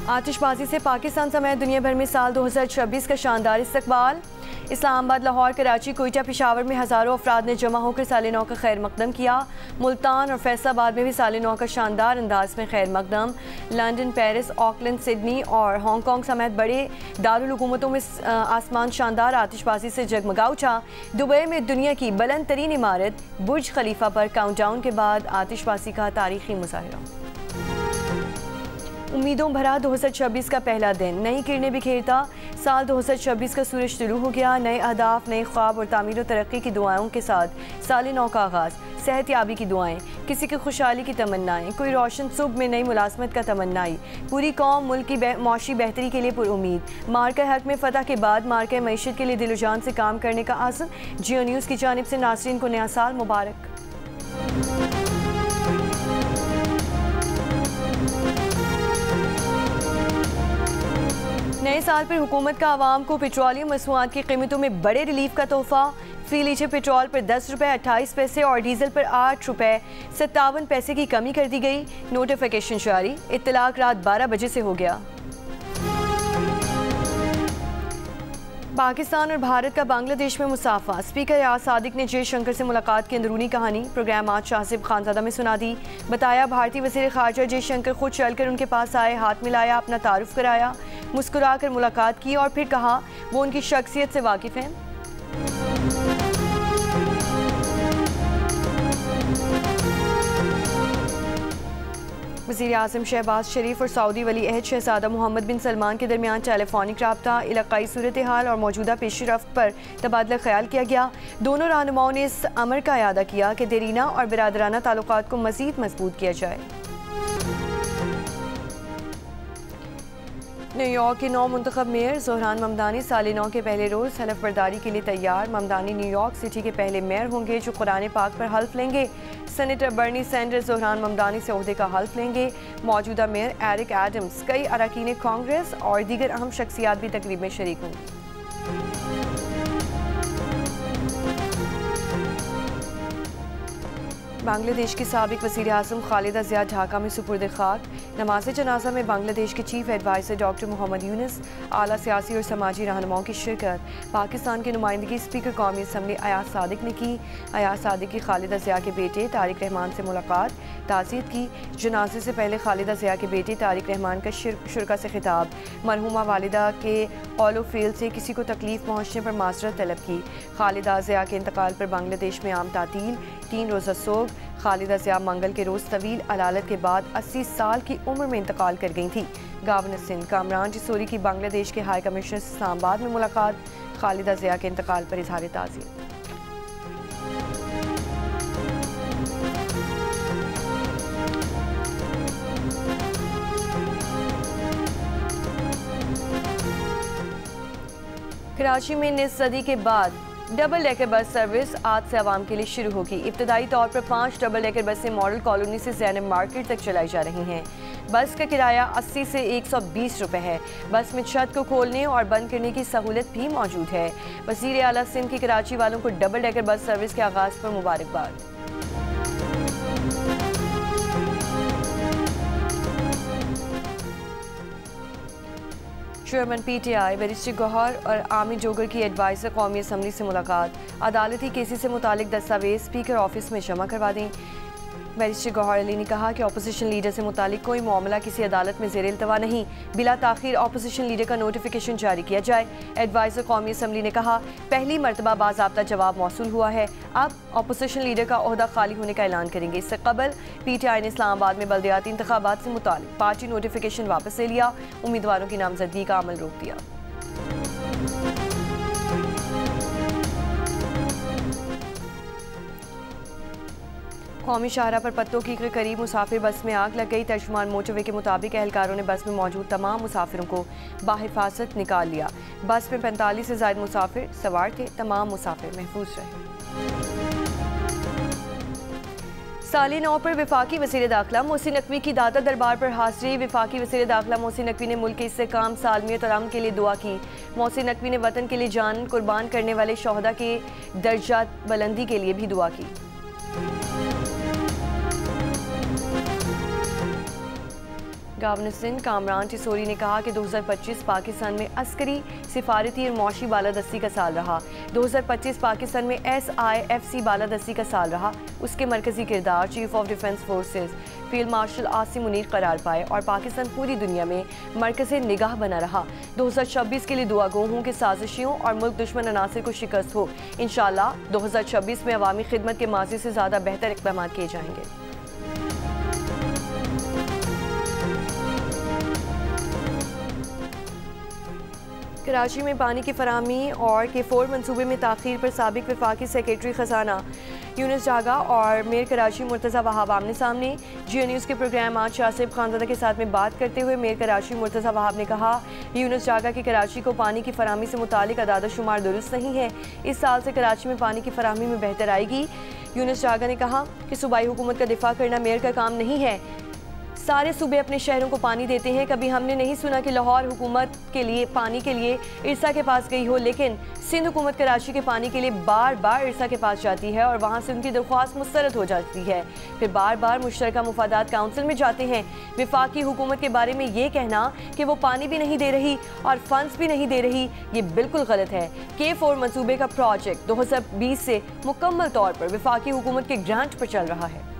आतिशबाजी से पाकिस्तान समेत दुनिया भर में साल 2026 का शानदार इस्तकबाल। इस्लामाबाद, लाहौर, कराची, कोयटा, पेशावर में हज़ारों अफराद ने जमा होकर साल नौ का खैर मकदम किया। मुल्तान और फैसलाबाद में भी साल नौ का शानदार अंदाज में खैर मकदम। लंदन, पेरिस, ऑकलैंड, सिडनी और हांगकॉन्ग समेत बड़े दारुल हुकूमतों में आसमान शानदार आतिशबाजी से जगमगा उठा। दुबई में दुनिया की बुलंद तरीन इमारत बुर्ज खलीफा पर काउंटडाउन के बाद आतिशबाजी का तारीखी मुजाहिरा। उम्मीदों भरा 2026 का पहला दिन, नई किरणें बिखेरता साल 2026 का सूरज शुरू हो गया। नए अहदाफ, नए ख्वाब और तामीर और तरक्की की दुआओं के साथ साल नौ का आगाज़। सेहतयाबी की दुआएं, किसी की खुशहाली की तमन्नाएं, कोई रोशन सुबह में नई मुलाजमत का तमन्नाई। पूरी कौम मुल्क की मौशी बेहतरी के लिए पुरुम्मीद। मार्का हक में फ़तह के बाद मार्का मईशत के लिए दिलोजान से काम करने का आज़म। जियो न्यूज़ की जानिब से नाज़रीन को नया साल मुबारक। नए साल पर हुकूमत का आवाम को पेट्रोलियम मसनूआत की कीमतों में बड़े रिलीफ का तोहफा। फी लीटर पेट्रोल पर 10 रुपये 28 पैसे और डीजल पर 8 रुपये 57 पैसे की कमी कर दी गई। नोटिफिकेशन जारी। इत्तलाक रात 12 बजे से हो गया। पाकिस्तान और भारत का बांग्लादेश में मुसाफा। स्पीकर रियाज सादिक ने जयशंकर से मुलाकात की अंदरूनी कहानी प्रोग्राम आज शाहसिब खानजादा में सुना दी। बताया भारतीय वज़ीर ख़ारजा जयशंकर खुद चलकर उनके पास आए, हाथ मिलाया, अपना तारुफ कराया, मुस्कुराकर मुलाकात की और फिर कहा वो उनकी शख्सियत से वाकिफ़ हैं। वज़ीर आज़म शहबाज शरीफ और सऊदी वली अहद शहज़ादा मोहम्मद बिन सलमान के दरमियान टेलीफोनिक रब्ता, इलाक़ाई सूरत हाल और मौजूदा पेशरफ्त पर तबादला ख्याल किया गया। दोनों रहनुमाओं ने इस अमर का इरादा किया कि देरीना और बिरादराना ताल्लुकात को मज़ीद मजबूत किया जाए। न्यूयॉर्क के नौ मुंतखब मेयर ज़ोहरान ममदानी साल नौ के पहले रोज़ हलफ बर्दारी के लिए तैयार। ममदानी न्यूयॉर्क सिटी के पहले मेयर होंगे जो कुरान पाक पर हल्फ लेंगे। Senator Bernie Sanders Zohran Mamdani से ओहदे का हल्फ लेंगे। मौजूदा मेयर एरिक एडम्स, कई अरकान कांग्रेस और दीगर अहम शख्सियात भी तकरीब में शरीक होंगी। बांग्लादेश की साबिक वज़ीर आज़म खालिदा ज़िया ढाका में सुपुर्द खाक। नमाज जनाजा में बांग्लादेश के chief adviser doctor Mohammad Yunus, आला सियासी और समाजी रहनुमाओं की शिरकत। पाकिस्तान की नुमाइंदगी स्पीकर कौमी असम्बली अयाज सादिक ने की। अयाज सादिक की खालिदा ज़िया के बेटे तारिक रहमान से मुलाकात, ताज़ीयत की। जनाजे से पहले खालिदा ज़िया के बेटे तारिक रहमान का शुरका से खिताब। मरहूमा वालिदा के ऑलो फील्ड से किसी को तकलीफ पहुँचने पर माजरत तलब की। खालिदा ज़िया के इंतकाल पर बांग्लादेश में आम तातील, 3 रोज़ा सोग। खालिदा ज़िया मंगल के रोज़ तवील अलालत के बाद 80 साल की उम्र में इंतकाल कर गई थी। गवर्नर सिंध कामरान जिसोरी की बांग्लादेश के हाई कमिश्नर से इस्लामाबाद में मुलाकात। खालिदा ज़िया के इंतकाल पर इजहार ताज़ियत। कराची में निस सदी के बाद डबल डेकर बस सर्विस आज से आवाम के लिए शुरू होगी। इब्तदाई तौर पर 5 डबल डेकर बसें मॉडल कॉलोनी से ज़ैनब मार्केट तक चलाई जा रही हैं। बस का किराया 80 से 120 रुपये है। बस में छत को खोलने और बंद करने की सहूलत भी मौजूद है। वज़ीर आला सिंध की कराची वालों को डबल डेकर बस सर्विस के आगाज़ पर मुबारकबाद। चेयरमैन PTI बैरिस्टर गौहर और आमिर जोगर की एडवाइज़र कौमी असम्बली से मुलाकात। अदालती केसेस से मुतालिक दस्तावेज स्पीकर ऑफिस में जमा करवा दें। बैरिस्टर गौहर अली ने कहा कि अपोजिशन लीडर से मुतालिक कोई मामला किसी अदालत में ज़ेर इल्तवा नहीं, बिला ताख़ीर अपोजिशन लीडर का नोटिफिकेशन जारी किया जाए। एडवाइज़र कौमी असम्बली ने कहा पहली मरतबा बाज़ाब्ता जवाब मौसूल हुआ है, अब अपोजिशन लीडर का ओहदा खाली होने का ऐलान करेंगे। इससे कबल PTI ने इस्लामाबाद में बल्दियाती इंतखाबात से मुतालिक पार्टी नोटिफिकेशन वापस ले लिया, उम्मीदवारों की नामजदगी का अमल रोक दिया। कौमी शाहरा पर पत्तों की करीब मुसाफिर बस में आग लग गई। तर्जुमान मोटरवे के मुताबिक एहलकारों ने बस में मौजूद तमाम मुसाफिरों को बाहिफाजत निकाल लिया। बस में 45 से ज़ायद मुसाफिर सवार थे। तमाम मुसाफिर महफूज रहे। साल नौ पर वफाकी वज़ीर दाखिला मोहसिन नकवी की दाता दरबार पर हाज़िरी। वफाकी वज़ीर दाखिला मोहसिन नकवी ने मुल्क के इस्तेहकाम, सालमियत और अमन के लिए दुआ की। मोहसिन नकवी ने वतन के लिए जान कुर्बान करने वाले शोहदा के दर्जात बुलंदी के लिए भी दुआ की। गवर्नर सिंध कामरान टिसोरी ने कहा कि 2025 पाकिस्तान में अस्करी, सिफारती और मौशी बालादस्ती का साल रहा। 2025 पाकिस्तान में SIFC बालादस्ती का साल रहा। उसके मरकजी किरदार chief of defence forces field marshal Asim Munir करार पाए और पाकिस्तान पूरी दुनिया में मरकज़ निगाह बना रहा। 2026 के लिए दुआ गो हूँ कि साजिशियों और मुल्क दुश्मन अनासर को शिकस्त हो। इंशाअल्लाह 2026 में अवामी खिदमत के माजी से ज़्यादा बेहतर इक़दाम किए जाएंगे। कराची में पानी की फराहमी और K4 मनसूबे में ताख़ीर पर साबिक वफाकी सेक्रेटरी ख़जाना यूनुस जागा और मेयर कराची मुर्तज़ा वहाब आमने सामने। जियो न्यूज़ के प्रोग्राम आज शासिब खानज़ादा के साथ में बात करते हुए मेयर कराची मुर्तज़ा वहाब ने कहा, यूनुस जागा कि कराची को पानी की फराहमी से मुतालिक अदाद शुमार दुरुस्त नहीं है। इस साल से कराची में पानी की फराहमी में बेहतर आएगी। यूनुस जागा ने कहा कि सूबाई हुकूमत का दिफा करना मेयर का काम नहीं है। सारे सूबे अपने शहरों को पानी देते हैं। कभी हमने नहीं सुना कि लाहौर हुकूमत के लिए पानी के लिए इरसा के पास गई हो, लेकिन सिंध हुकूमत कराची के पानी के लिए बार बार इरसा के पास जाती है और वहाँ से उनकी दरख्वास्त मुस्तरद हो जाती है। फिर बार बार मुश्तरका मुफादात काउंसिल में जाते हैं। वफाकी हुकूमत के बारे में ये कहना कि वो पानी भी नहीं दे रही और फंड्स भी नहीं दे रही, ये बिल्कुल गलत है। K4 मनसूबे का प्रोजेक्ट 2020 से मुकम्मल तौर पर वफाकी हुकूमत के ग्रांट पर चल रहा है।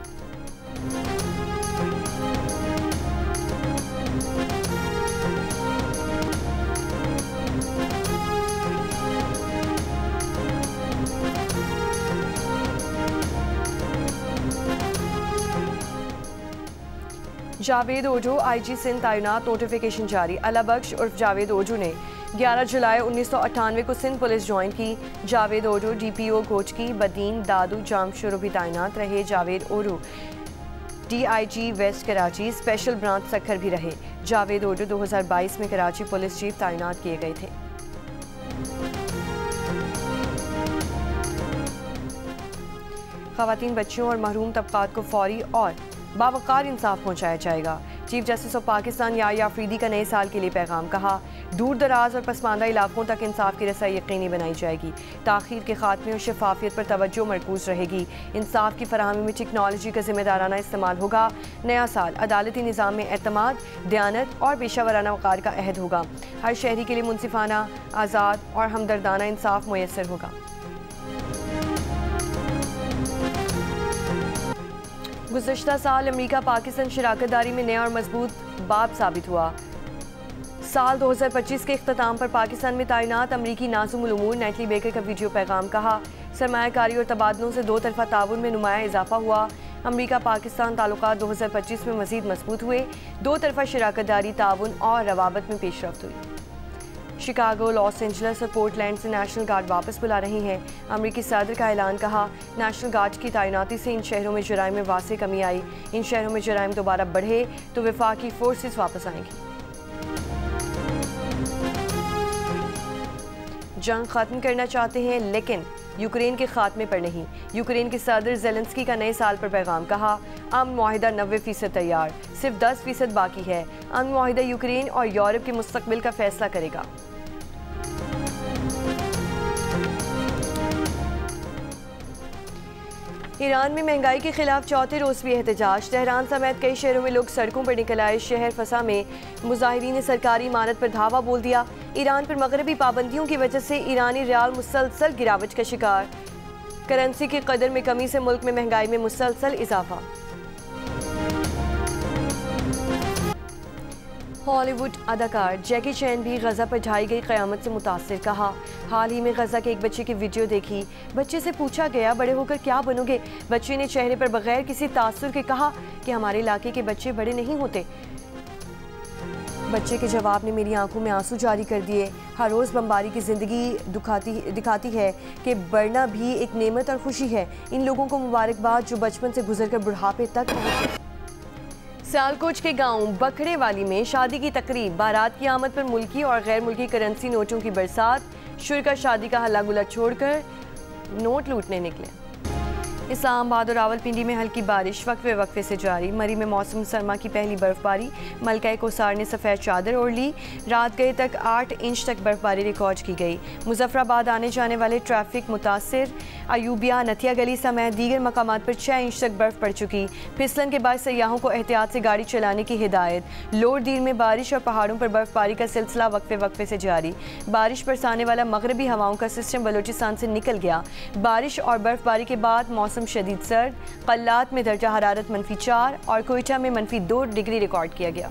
जावेद ओजो IG सिंध तैनात, नोटिफिकेशन जारी। अला बख्श उर्फ जावेद ओजो ने 11 जुलाई 1998 को सिंध पुलिस ज्वाइन की। जावेद ओजो DPO कोचकी, बदीन, दादू, जामशुरू भी तैनात रहे। जावेद ओजो DIG west Karachi special branch Sukkur भी रहे। जावेद ओजो 2022 में कराची पुलिस चीफ तैनात किए गए थे। ख़वातीन, बच्चियों और महरूम तबकात को फौरी और बावकार इंसाफ पहुँचाया जाएगा। Chief justice of Pakistan Yahya Afridi का नए साल के लिए पैगाम। कहा, दूर दराज और पसमानदा इलाकों तक इंसाफ की रसाई यकीनी बनाई जाएगी। ताख़ीर के खात्मे और शफाफियत पर तवज्जो मरकूज़ रहेगी। इंसाफ की फराहमी में टेक्नोलॉजी का जिम्मेदाराना इस्तेमाल होगा। नया साल अदालती निज़ाम में एतमाद, दयानत और पेशावराना वक़ार का अहद होगा। हर शहरी के लिए मुनसिफाना, आज़ाद और हमदर्दाना इंसाफ मुयस्सर होगा। गुज़श्ता साल अमरीका पाकिस्तान शराकतदारी में नया और मजबूत बाब साबित हुआ। साल 2025 के इख्तिताम पर पाकिस्तान में तैनात अमरीकी नाज़ुमुल उमूर नेटली बेकर का वीडियो पैगाम। कहा, सरमायाकारी और तबादलों से दो तरफा ताउन में नुमाया इजाफा हुआ। अमरीका पाकिस्तान ताल्लुकात 2025 में मज़ीद मजबूत हुए। दो तरफा शराकतदारी, ताउन और रवाबत में पेशरफ्त हुई। शिकागो, लॉस एंजल्स और पोर्टलैंड से नेशनल गार्ड वापस बुला रही हैं। अमरीकी सदर का ऐलान। कहा, नेशनल गार्ड की तैनाती से इन शहरों में जराइम में वासे कमी आई। इन शहरों में जराइम दोबारा बढ़े तो वफाकी फोर्सेस वापस आएंगी। जंग खत्म करना चाहते हैं लेकिन यूक्रेन के खात्मे पर नहीं। यूक्रेन के सदर ज़ेलेंस्की का नए साल पर पैगाम। कहा, अमन मुआहिदा 90% तैयार, सिर्फ 10% बाकी है। अमन मुआहिदा यूक्रेन और यूरोप के मुस्तकबिल का फैसला करेगा। ईरान में महंगाई के खिलाफ चौथे रोज़ भी एहतजाज। तेहरान समेत कई शहरों में लोग सड़कों पर निकल आए। शहर फसा में मुजाहिरीन ने सरकारी इमारत पर धावा बोल दिया। ईरान पर मगरबी पाबंदियों की वजह से ईरानी रियाल मुसलसल गिरावट का शिकार। करेंसी की कदर में कमी से मुल्क में महंगाई में मुसलसल इजाफा। हॉलीवुड अदाकार जैकी चैन भी गज़ा पर ढाई गई क़यामत से मुतासिर। कहा, हाल ही में गज़ा के एक बच्चे की वीडियो देखी। बच्चे से पूछा गया, बड़े होकर क्या बनोगे? बच्चे ने चेहरे पर बगैर किसी तासुर के कहा कि हमारे इलाके के बच्चे बड़े नहीं होते। बच्चे के जवाब ने मेरी आंखों में आंसू जारी कर दिए। हर रोज़ बमबारी की ज़िंदगी दिखाती है कि बढ़ना भी एक नेमत और खुशी है। इन लोगों को मुबारकबाद जो बचपन से गुजर कर बुढ़ापे तक पहुँचे। सियालकोट के गांव बखड़े वाली में शादी की तकरीब। बारात की आमद पर मुल्की और गैर मुल्की करेंसी नोटों की बरसात। शुरका शादी का हल्ला गुल्ला छोड़कर नोट लूटने निकले। इस्लामाबाद और रावलपिंडी में हल्की बारिश वक्फे वक्फे से जारी। मरी में मौसम सरमा की पहली बर्फबारी। मलका कोसार ने सफ़ेद चादर ओढ़ ली। रात गए तक 8 इंच तक बर्फबारी रिकॉर्ड की गई। मुजफ्फराबाद आने जाने वाले ट्रैफिक मुतासिर। अयूबिया नथिया गली समेत दीगर मकामात पर 6 इंच तक बर्फ पड़ चुकी। फिसलन के बाद सयाहों को एहतियात से गाड़ी चलाने की हिदायत। लोअर दीर में बारिश और पहाड़ों पर बर्फबारी का सिलसिला वक्फे वक्फे से जारी। बारिश बरसाने वाला मगरबी हवाओं का सिस्टम बलूचिस्तान से निकल गया। बारिश और बर्फबारी के बाद मौसम शदीद सर्द। कल्लात में दर्जा हरारत -4 और कोयटा में -2 डिग्री रिकॉर्ड किया गया।